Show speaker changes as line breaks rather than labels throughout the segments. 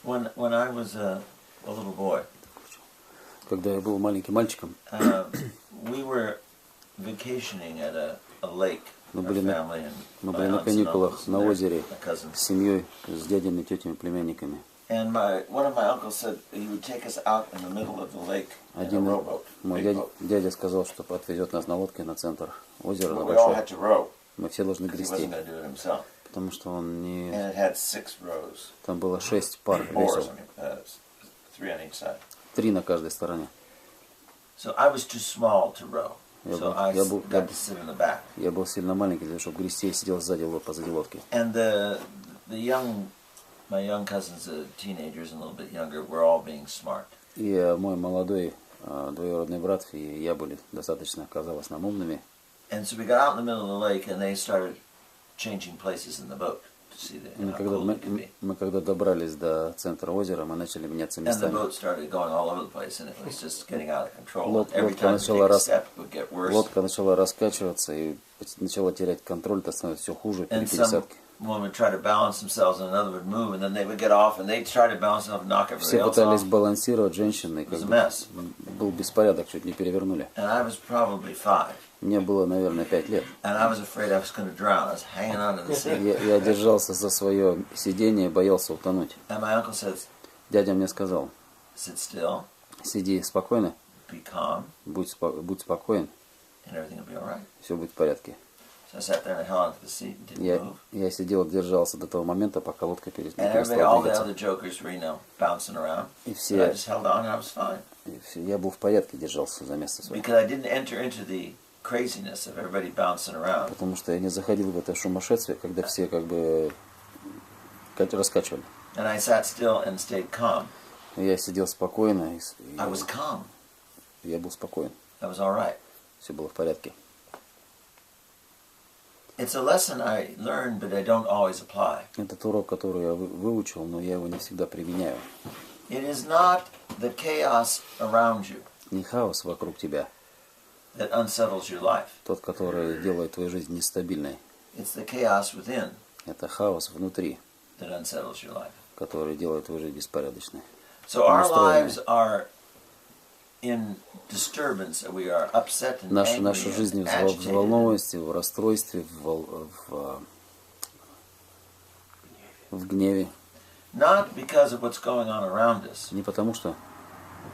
when I was a little boy,
когда я был маленьким мальчиком,
we were vacationing at a lake.
мы были на каникулах на озере с семьей, с дядями, тетями, племянниками.
And one of my uncles said he would take us out in the middle of the lake in a rowboat.
Мой дядя сказал, что отвезет нас на лодке на центр озера, на
We all had
большой.
to row.
Мы все должны
He wasn't
грести,
going to do it himself.
потому что он не...
And it had 6 rows.
Там было 6 пар
Oars,
весел,
3 on each side.
3 на каждой стороне.
So I was too small to row. So I got to sit in the back.
Я был сильно маленький, для того, чтобы грести, и сидел сзади, позади лодки.
And my young cousins, the teenagers and a little bit younger, were all being smart.
И мой молодой двоюродный брат и я были достаточно, оказалось, нам умными.
And so we got out in the middle of the lake, and they started changing places in the boat to see how cool it could be.
Мы когда добрались до центра озера, мы начали меняться
And the
местами.
boat started going all over the place, and it was just getting out of control.
Лодка
Every time we take a step, it would get worse.
Лодка начала раскачиваться и начала терять контроль, это становится все хуже при
And
пересадке.
someone would try to balance themselves, and another would move, and then they would get off, and they'd try to balance themselves and knock everybody
Все
else
пытались
off.
балансировать, женщины,
It was
как
a mess.
был беспорядок, чуть не перевернули.
And I was probably 5.
Мне было, наверное, 5 лет.
And I was afraid I was going to drown. I was hanging on to the seat.
Я держался за свое сиденье, боялся утонуть.
And my uncle says,
Дядя мне сказал:
sit still,
сиди спокойно,
be calm,
будь спокоен,
and everything will be all right.
все будет в порядке.
So I sat there and held onto the seat and didn't move.
Я сидел, держался до того момента, пока лодка
And
перестала
all the
двигаться.
other jokers were, bouncing around.
И
But I just held on and I was fine.
я был в порядке, держался за место свое.
Because I didn't enter into the craziness of everybody bouncing around.
Потому что я не заходил в это сумасшествие, когда все как бы раскачивали.
And I sat still and stayed calm.
Я сидел спокойно,
I was calm.
Я был спокоен.
I was all right.
Все было в порядке.
It's a lesson I learned, but I don't always apply.
Этот урок, который я выучил, но я его не всегда применяю.
It is not the chaos around you
Не хаос вокруг тебя,
that unsettles your life.
тот, который делает твою жизнь нестабильной.
It's the chaos within
Это хаос внутри,
that unsettles your life.
который делает твою жизнь беспорядочной.
So our lives are in disturbance, we are upset and angry
Наша жизнь
and
в
agitated.
взволнованности, в расстройстве, в гневе.
Not because of what's going on around us,
Не потому, что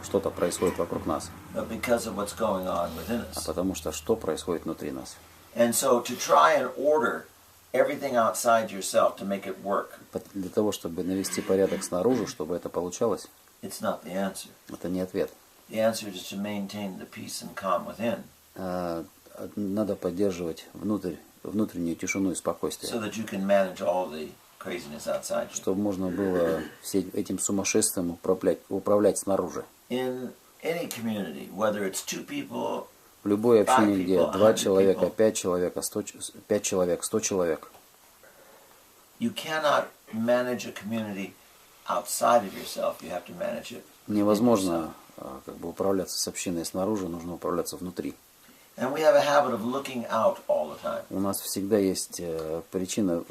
что-то происходит вокруг нас,
but because of what's going on within
а
us.
потому что что происходит внутри нас.
And so to try and order everything outside yourself to make it work,
Для того, чтобы навести порядок снаружи, чтобы это получалось,
it's not the answer.
это не ответ.
The answer is to maintain the peace and calm within,
Надо поддерживать внутреннюю тишину и
so
спокойствие,
that you can manage all the craziness outside you.
чтобы можно было всем этим сумасшествием управлять снаружи.
In any community, whether it's 2 people,
В любой общине, где 2 человека,
people.
5 человек, 5 человек, 100 человек,
you cannot manage a community outside of yourself. You have to manage it.
невозможно как бы управляться с общиной снаружи, нужно управляться внутри.
And we have a habit of looking out all the time
У нас всегда есть причина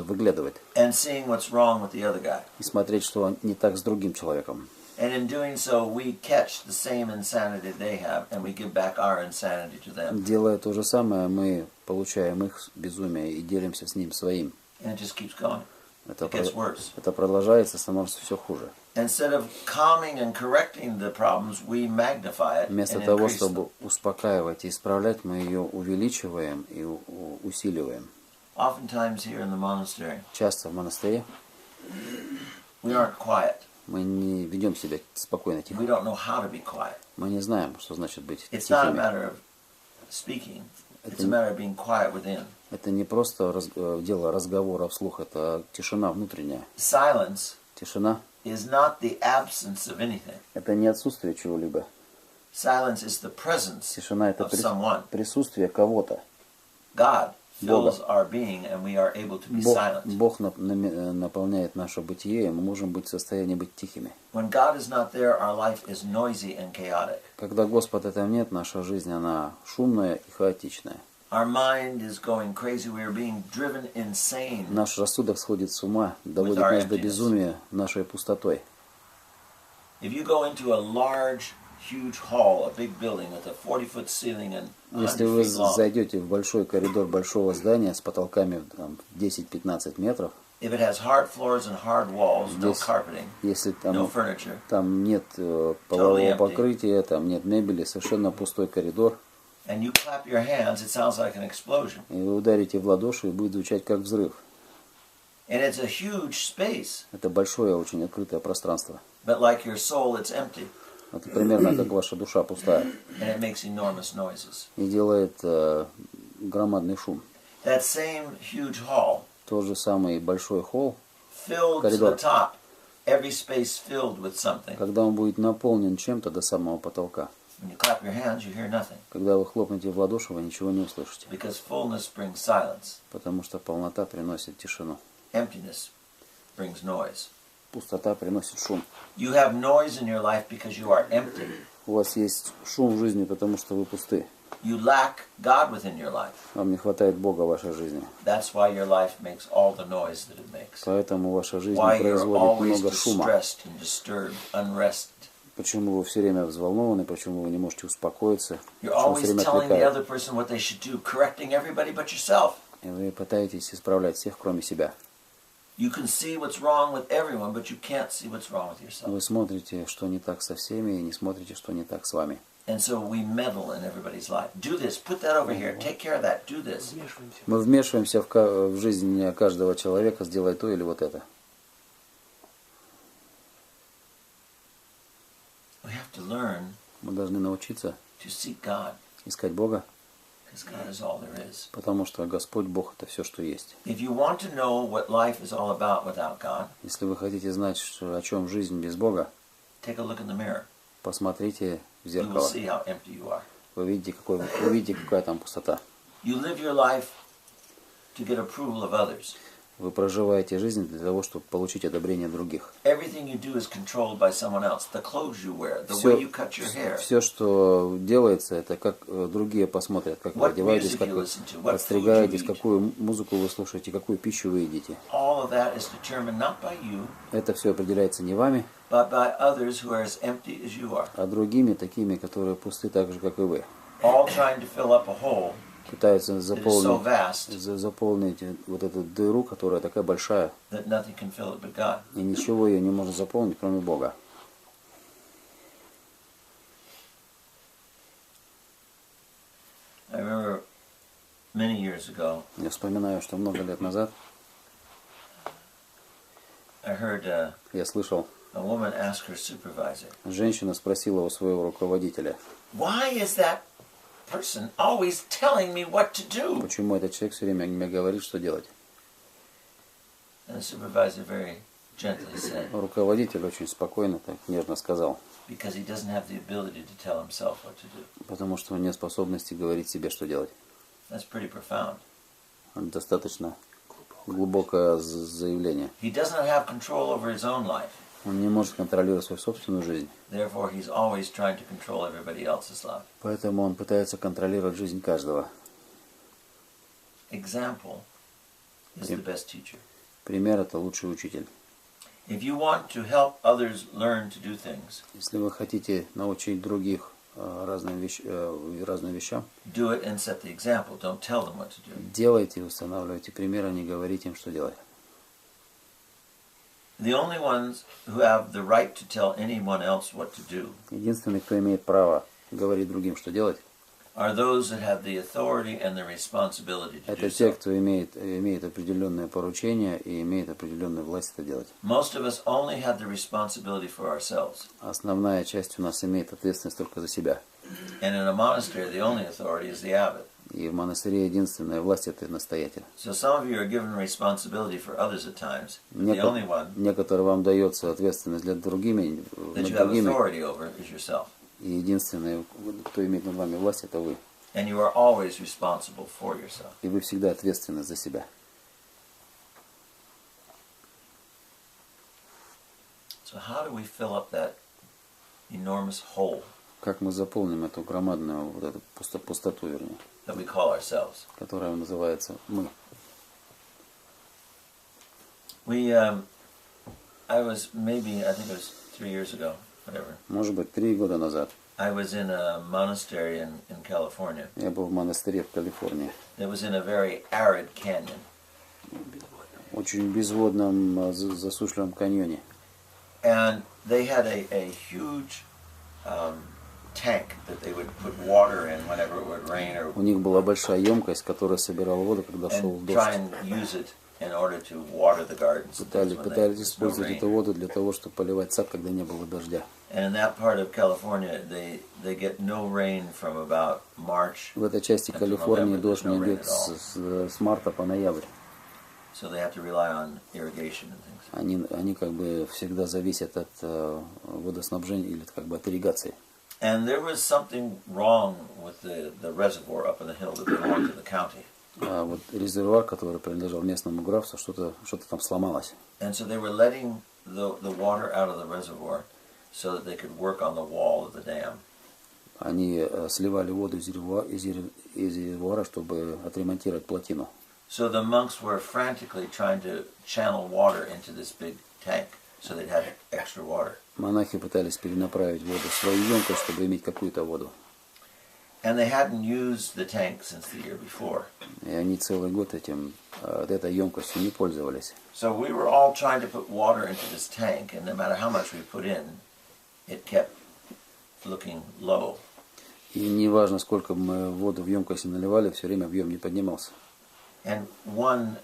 выглядывать
and seeing what's wrong with the other guy.
и смотреть, что не так с другим человеком.
And in doing so, we catch the same insanity they have, and we give back our insanity to them.
Делая то же самое, мы получаем их безумие и делимся с ним своим.
And it just keeps going. It gets worse.
Это продолжается, становится все хуже.
Instead of calming and correcting the problems, we magnify it
Вместо
and
того,
increase them.
чтобы успокаивать и исправлять, мы ее увеличиваем и усиливаем.
Oftentimes here in the monastery,
Часто в монастыре
we aren't quiet.
мы не ведем себя спокойно,
We
тихо.
don't know how to be quiet.
Мы не знаем, что значит быть
It's not a
тихими.
matter of speaking. It's a matter of being quiet within.
Это не просто дело разговора вслух, это тишина внутренняя.
Silence
Тишина
is not the absence of anything.
– это не отсутствие чего-либо.
Silence is the presence
Тишина – это
of someone.
присутствие кого-то.
God fills our being, and we are able to be silent.
Бог наполняет наше бытие, и мы можем быть в состоянии быть тихими.
When God is not there, our life is noisy and chaotic.
Когда Господа там нет, наша жизнь, она шумная и хаотичная.
Our mind is going crazy. We are being driven insane.
Наш рассудок сходит с ума, доводит нас до безумия нашей пустотой.
If you go into a large, huge hall, a big building with a 40-foot ceiling and 100
Если вы
feet long,
зайдете в большой коридор большого здания с потолками 10-15 метров,
if it has hard floors and hard walls, no carpeting,
если
no furniture,
там нет полового покрытия, там нет мебели, совершенно пустой коридор,
and you clap your hands, it sounds like an explosion.
и вы ударите в ладоши, и будет звучать как взрыв.
And it's a huge space.
Это большое, очень открытое пространство.
But like your soul, it's empty.
Это примерно как ваша душа пустая.
And it makes enormous noises.
И делает громадный шум.
That same huge hall,
Тот же самый большой холл,
filled to the
коридор,
top, every space filled with something.
когда он будет наполнен чем-то до самого потолка.
When you clap your hands, you hear nothing.
Когда вы хлопнете в ладоши, вы ничего не услышите.
Because fullness brings silence.
Потому что полнота приносит тишину.
Emptiness brings noise.
Пустота приносит шум.
You have noise in your life because you are empty.
У вас есть шум в жизни, потому что вы пусты.
You lack God within your life.
Вам не хватает Бога в вашей жизни.
That's why your life makes all the noise that it makes.
Поэтому ваша жизнь
Why you're
производит
always
много шума.
distressed and disturbed, unrested.
Почему вы все время взволнованы, почему вы не можете успокоиться,
You're
почему все
always
время
telling the
отвлекают.
other person what they should do, correcting everybody but yourself.
И вы пытаетесь исправлять всех, кроме себя.
You can see what's wrong with everyone, but you can't see what's wrong with yourself.
Вы смотрите, что не так со всеми, и не смотрите, что не так с вами.
And so we meddle in everybody's life. Do this, put that over here, take care of that, do this.
Мы вмешиваемся в жизнь каждого человека, сделай то или вот это.
We have to learn
Мы должны научиться
to seek God,
искать Бога,
because God is all there is.
потому что Господь Бог — это все, что есть.
If you want to know what life is all about without God,
Если вы хотите знать, о чем жизнь без Бога,
take a look in the mirror.
посмотрите в
You will
зеркало.
see how empty you are.
Вы видите, какая там пустота.
You live your life to get approval of others.
Вы проживаете жизнь для того, чтобы получить одобрение других.
Everything you do is controlled by someone else. The clothes you wear, the way you cut your hair,
Все, что делается, это как другие посмотрят, как вы
what
одеваетесь,
music
как
you
вы
listen to, what food you
подстригаетесь,
eat.
какую музыку вы слушаете, какую пищу вы едите.
All of that is determined not by you,
Это все определяется не вами,
but by others who are as empty as you are.
а другими, такими, которые пусты так же, как и вы.
All trying to fill up a hole
Пытаются
that is so vast
заполнить вот эту дыру, которая такая большая,
that nothing can fill it but God.
и ничего ее не может заполнить, кроме Бога.
I remember many years ago,
Я вспоминаю, что много лет назад
I heard
я слышал,
a woman ask her supervisor,
женщина спросила у своего руководителя,
"Why is that person always telling me what to do?"
почему этот человек все время мне говорит, что делать.
And the supervisor very gently said,
Руководитель очень спокойно, так нежно сказал,
because he doesn't have the ability to tell himself what to do.
потому что он нет способности говорить себе, что делать.
That's pretty profound.
Это достаточно глубокое заявление.
He does not have control over his own life.
Он не может контролировать свою собственную жизнь,
Therefore, he's always trying to control everybody else's life.
поэтому он пытается контролировать жизнь каждого.
Example is the best teacher.
Пример — это лучший учитель.
If you want to help others learn to do things,
Если вы хотите научить других разным вещам,
do it and set the example. Don't tell them what to do.
делайте, устанавливайте пример, а не говорите им, что делать.
The only ones who have the right to tell anyone else what to do
Единственный, кто имеет право говорить другим, что делать,
are those that have the authority and the responsibility to do
это те,
so.
кто имеет определенное поручение и имеет определенную власть это делать.
Most of us only have the responsibility for ourselves.
Основная часть у нас имеет ответственность только за себя.
And in a monastery, the only authority is the abbot.
И в монастыре единственная власть — это настоятель.
So some of you are given responsibility for others at times. But the only one
Некоторым вам дается ответственность над
that
другими,
you have authority over is yourself.
и единственный, кто имеет над вами власть, это вы.
And you are always responsible for yourself.
И вы всегда ответственны за себя.
So how do we fill up that enormous hole?
Как мы заполним эту громадную вот эту пустоту, вернее?
that we call ourselves.
которая называется мы.
I think it was 3 years ago, whatever.
Может быть, 3 года назад.
I was in a monastery in California.
Я был в монастыре в Калифорнии.
It was in a very arid canyon.
Очень безводном, засушливом каньоне.
And they had a huge tank that they would put water in whenever it would rain or
У них была большая емкость, которая собирала воду, когда шел
and try
дождь.
and use it in order to water the gardens.
Пытались использовать эту воду для того, чтобы поливать сад, когда не было дождя.
And in that part of California, they get no rain from about March.
В этой части Калифорнии дождь не идет с марта по ноябрь.
So they have to rely on irrigation and things.
Они как бы всегда зависят от водоснабжения или как бы от ирригации.
And there was something wrong with the reservoir up on the hill that belonged to the county.
А вот резервуар, который принадлежал местному графству, что-то там сломалось.
And so they were letting the water out of the reservoir so that they could work on the wall of the dam.
Они сливали воду из резервуара, чтобы отремонтировать плотину.
So the monks were frantically trying to channel water into this big tank so they'd have extra water.
Монахи пытались перенаправить воду в свою емкость, чтобы иметь какую-то воду.
And they hadn't used the tank since the year before.
И они целый год этой емкостью не пользовались.
So we were all trying to put water into this tank, and no matter how much we put in, it kept looking low.
И неважно, сколько мы воду в емкость наливали, все время объем не поднимался.
And one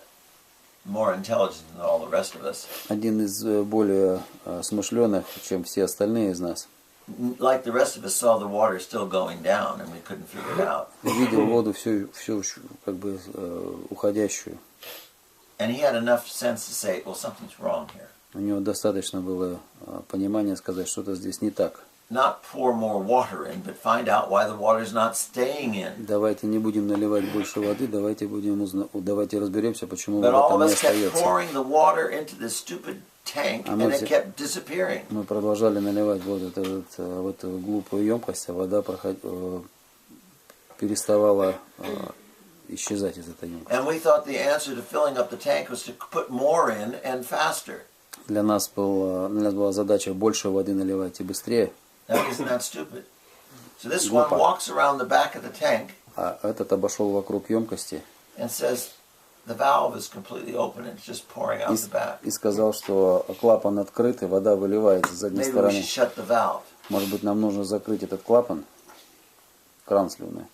more intelligent than all the rest of us,
Один из более смышленых, чем все остальные из нас,
like the rest of us, saw the water still going down, and we couldn't figure it out.
видел воду все как бы уходящую.
And he had enough sense to say, well, something's wrong here.
У него достаточно было понимания сказать, что-то здесь не так.
Not pour more water in, but find out why the water's not staying in.
Давайте не будем наливать больше воды, давайте разберемся, почему
But
вода
all
там
of
не
us kept
остается.
pouring the water into this stupid tank, and it kept disappearing.
Мы продолжали наливать воду в эту глупую емкость, а вода переставала исчезать из этой емкости.
And we thought the answer to filling up the tank was to put more in and faster.
Для нас была задача больше воды наливать и быстрее.
Now, isn't that stupid? So this one walks around the back of the tank
А этот обошел вокруг емкости
and says the valve is completely open and it's just pouring out the back.
и сказал, что клапан открыт и вода выливается с задней
Maybe we
стороны.
should shut the valve.
Может быть, нам нужно закрыть этот клапан, кран сливной.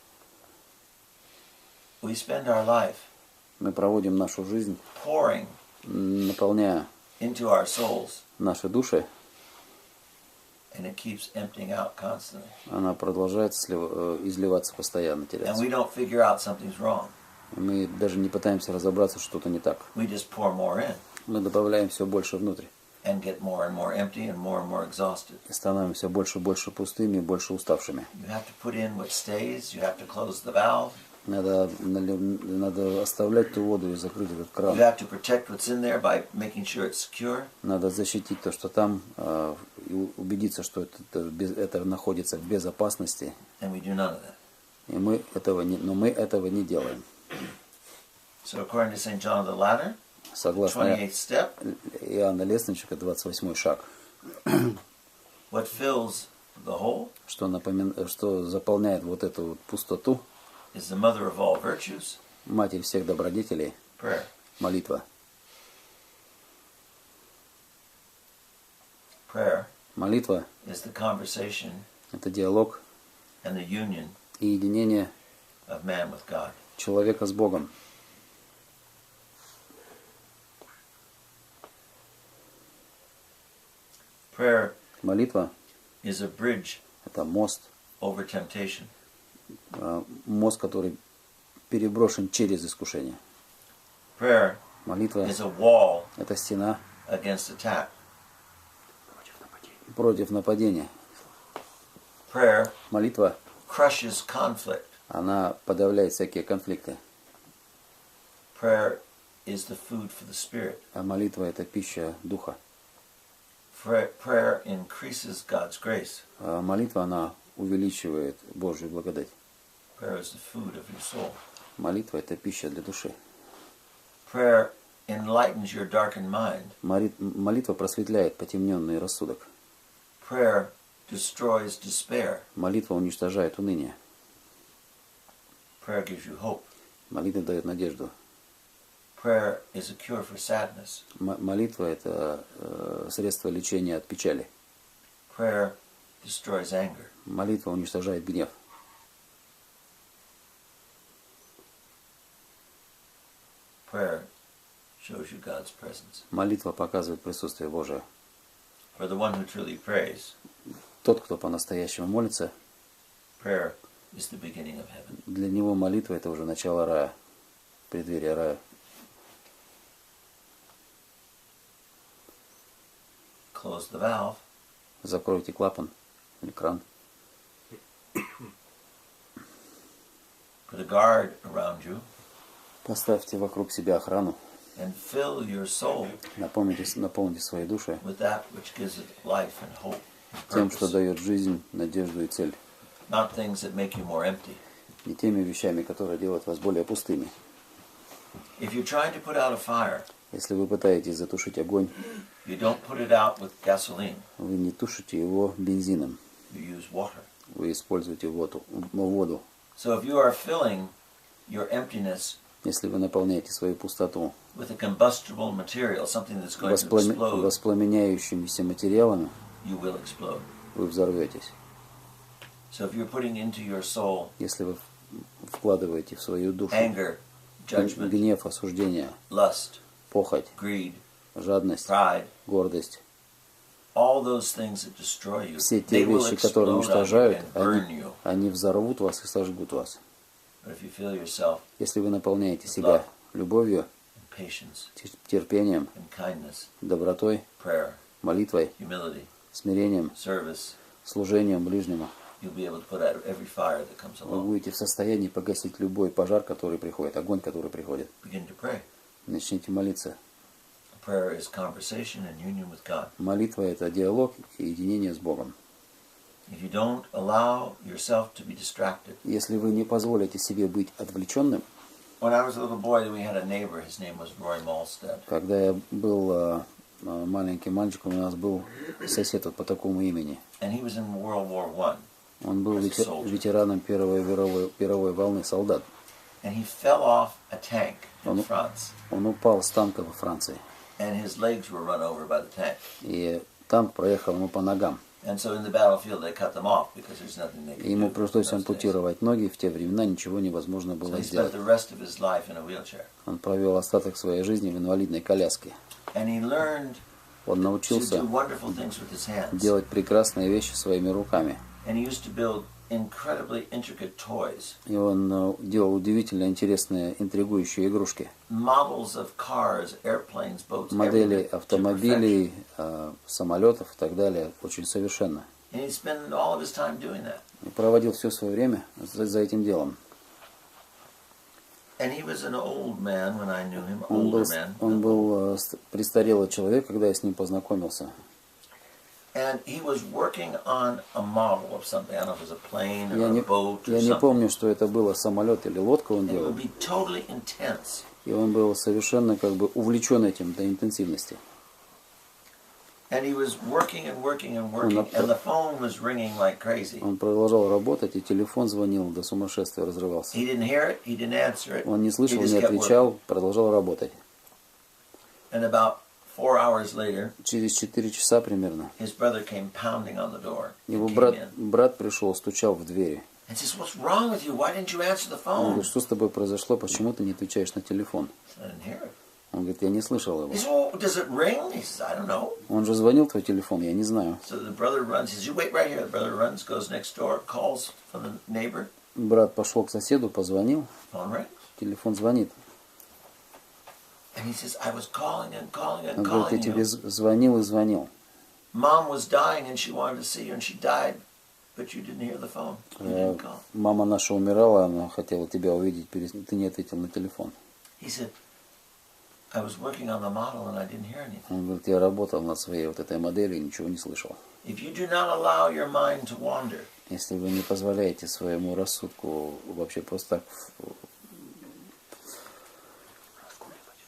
We spend our life
Мы проводим нашу жизнь,
pouring
наполняя
into our souls,
наши души,
and it keeps emptying out constantly.
она продолжает изливаться постоянно,
And
теряться.
we don't figure out something's wrong.
И мы даже не пытаемся разобраться, что-то не так.
We just pour more in
Мы добавляем все больше внутрь.
and get more and more empty and more exhausted.
И становимся больше и больше пустыми, больше уставшими.
You have to put in what stays. You have to close the valve.
Надо оставлять ту воду и закрыть этот
You
кран.
have to protect what's in there by making sure it's secure.
Надо защитить то, что там, и убедиться, что это находится в безопасности.
And we do none of that.
И мы этого не делаем.
So according to St. John of the Ladder,
Согласно
28th step,
Иоанна Лестничка, 28 шаг,
what fills the hole
что заполняет вот эту вот пустоту,
is the mother of all virtues,
матерь всех добродетелей,
prayer.
молитва.
Prayer
Молитва
is the conversation
– это диалог
and the union
и единение
of man with God.
человека с Богом.
Prayer
Молитва
is a bridge
– это мост,
over temptation.
мост, который переброшен через искушение.
Prayer
Молитва
is a wall
– это стена
against attack.
против нападения.
Prayer
Молитва,
crushes conflict.
она подавляет всякие конфликты.
Prayer is the food for the spirit.
А молитва – это пища духа.
Prayer increases God's grace.
А молитва, она увеличивает Божью благодать.
Prayer is the food of your soul.
Молитва – это пища для души.
Prayer enlightens your darkened mind.
Молитва просветляет потемненный рассудок.
Prayer destroys despair.
Молитва уничтожает уныние.
Prayer gives you hope.
Молитва дает надежду.
Prayer is a cure for sadness.
Молитва – это средство лечения от печали.
Prayer destroys anger.
Молитва уничтожает гнев.
Prayer shows you God's presence.
Молитва показывает присутствие Божие.
For the one who truly prays,
Тот, кто по-настоящему молится,
prayer is the beginning of heaven.
для него молитва – это уже начало рая, преддверие рая.
Close the valve.
Закройте клапан или кран.
Put a guard around you.
Поставьте вокруг себя охрану.
And fill your soul
Наполните свои души
with that which gives it life and hope and
тем, что
purpose.
дает жизнь, надежду и цель.
Not things that make you more empty.
Не теми вещами, которые делают вас более пустыми.
If you're trying to put out a fire,
Если вы пытаетесь затушить огонь,
you don't put it out with gasoline.
вы не тушите его бензином.
You use water.
Вы используете воду.
So if you are filling your emptiness
Если вы наполняете свою пустоту
with a combustible material, something that's going to explode,
воспламеняющимися материалами,
you will explode.
вы взорветесь.
So if you're putting into your soul
Если вы вкладываете в свою душу
anger, judgment,
гнев, осуждение,
lust,
похоть,
greed,
жадность,
pride,
гордость,
all those things that destroy you,
все
they
те
will
вещи, которые
explode on you
уничтожают,
and burn you.
они взорвут вас и сожгут вас.
But if you fill yourself
Если вы наполняете себя любовью,
with patience
терпением,
and kindness,
добротой,
prayer,
молитвой,
humility,
смирением,
service,
служением ближнему,
you'll be able to put out every fire that comes
вы
along.
будете в состоянии погасить любой пожар, который приходит, огонь, который приходит.
Begin to pray.
Начните молиться.
Prayer is conversation and union with God.
Молитва – это диалог и единение с Богом.
If you don't allow yourself to be distracted.
Если вы не позволите себе быть отвлеченным,
When I was a little boy, we had a neighbor. His name was Roy Malstead.
когда я был маленьким мальчиком, у нас был сосед вот по такому имени.
And he was in World War I.
Он был
As a soldier.
ветераном Первой мировой волны, солдат.
And he fell off a tank in
Он-
France.
Он упал с танка во Франции.
And his legs were run over by the tank.
И танк проехал ему по ногам.
And so in the battlefield, they cut them off because there's nothing they
И
could
ему
do.
пришлось
in those days.
ампутировать ноги. В те времена ничего невозможно
So
было
he spent
сделать.
the rest of his life in a wheelchair.
Он провел остаток своей жизни в инвалидной коляске.
And he learned
Он
to do
научился
wonderful things with his hands.
делать прекрасные вещи своими руками.
And he used to build incredibly intricate toys.
И он делал удивительно интересные, интригующие игрушки.
Models of cars, airplanes, boats,
Модели
everything to
автомобилей, самолетов и так далее. Очень совершенно.
perfection. And he'd spend all of his time doing that.
И проводил все свое время за этим делом.
And he was an old man when I knew him,
Он
older
был,
man.
он был престарелый человек, когда я с ним познакомился.
And he was working on a model of something. I don't know if it was a plane or
Я
a boat or
не
something.
помню, что это было самолет или лодка он
And it
делал.
would be totally intense.
И он был совершенно как бы увлечен этим до интенсивности.
And he was working and working and working, and the phone was ringing like crazy.
Он продолжал работать, и телефон звонил, до сумасшествия разрывался.
He didn't hear it, he didn't answer it.
Он не слышал,
he just
не
kept working.
отвечал, продолжал работать.
And about 4 hours later,
Через 4 часа примерно
his brother came pounding on the door.
его
He came in.
брат пришел, стучал в двери.
And says, "What's wrong with you? Why didn't you answer the
Он
phone?"
говорит, что с тобой произошло, почему ты не отвечаешь на телефон?
I didn't hear it.
Он говорит, я не слышал его.
He said, "Well, does it ring?" He says, "I don't know."
Он же звонил твой телефон, я не знаю.
So the brother runs. He says, "You wait right here." The brother runs, goes next door, calls from the neighbor.
Брат пошел к соседу, позвонил,
Phone rings.
телефон звонит.
And he says, "I was calling and calling and
Он говорит, я
calling
тебе
you.
звонил и звонил.
Mom was dying and she wanted to see you and she died, but you didn't hear the phone. You didn't call."
Мама наша умирала, она хотела тебя увидеть, ты не ответил на телефон.
He said, "I was working on the model and I didn't hear anything."
Он говорит, я работал над своей вот этой моделью и ничего не слышал.
If you do not allow your mind to wander,
Если вы не позволяете своему рассудку вообще просто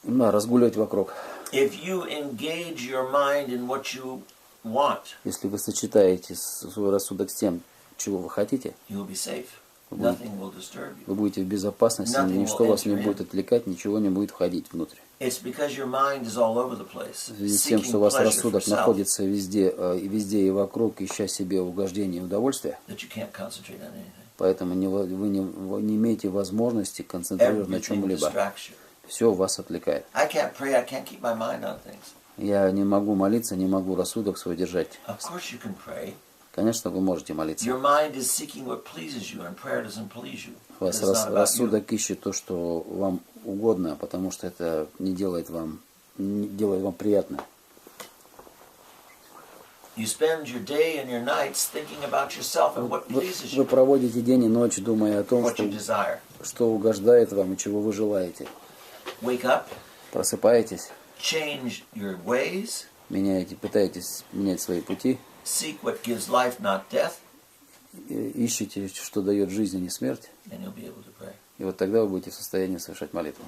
так разгуливать вокруг.
If you engage your mind in what you want,
Если вы сочетаете свой рассудок с тем, чего вы хотите,
you will be safe. Nothing will disturb you.
вы будете в безопасности,
Nothing
ничто
will
вас не
enter
будет
in.
отвлекать, ничего не будет входить внутрь.
It's because your mind is all over the place,
В связи с тем, что у
seeking
вас
pleasure for
рассудок
self,
находится везде, везде и вокруг, ища себе угождение и удовольствие,
that you can't concentrate on anything.
поэтому вы не имеете возможности концентрироваться на
Everything
чем-либо.
distracts you.
Все вас отвлекает.
I can't pray, I can't keep my mind on things.
Я не могу молиться, не могу рассудок свой держать.
Of course you can pray.
Конечно, вы можете молиться.
Your mind is seeking what pleases you, and prayer doesn't please you.
У вас
It's not about you.
рассудок ищет то, что вам угодно, потому что это не делает вам приятно.
You spend your day and your nights thinking about yourself and what pleases
Вы
you,
проводите день и ночь, думая о том,
what you desire.
что угождает вам и чего вы желаете.
Wake up,
Просыпаетесь,
change your ways,
пытаетесь менять свои пути,
seek what gives life, not death,
ищете, что дает жизнь, а не смерть,
and you'll be able to pray.
и вот тогда вы будете в состоянии совершать молитву.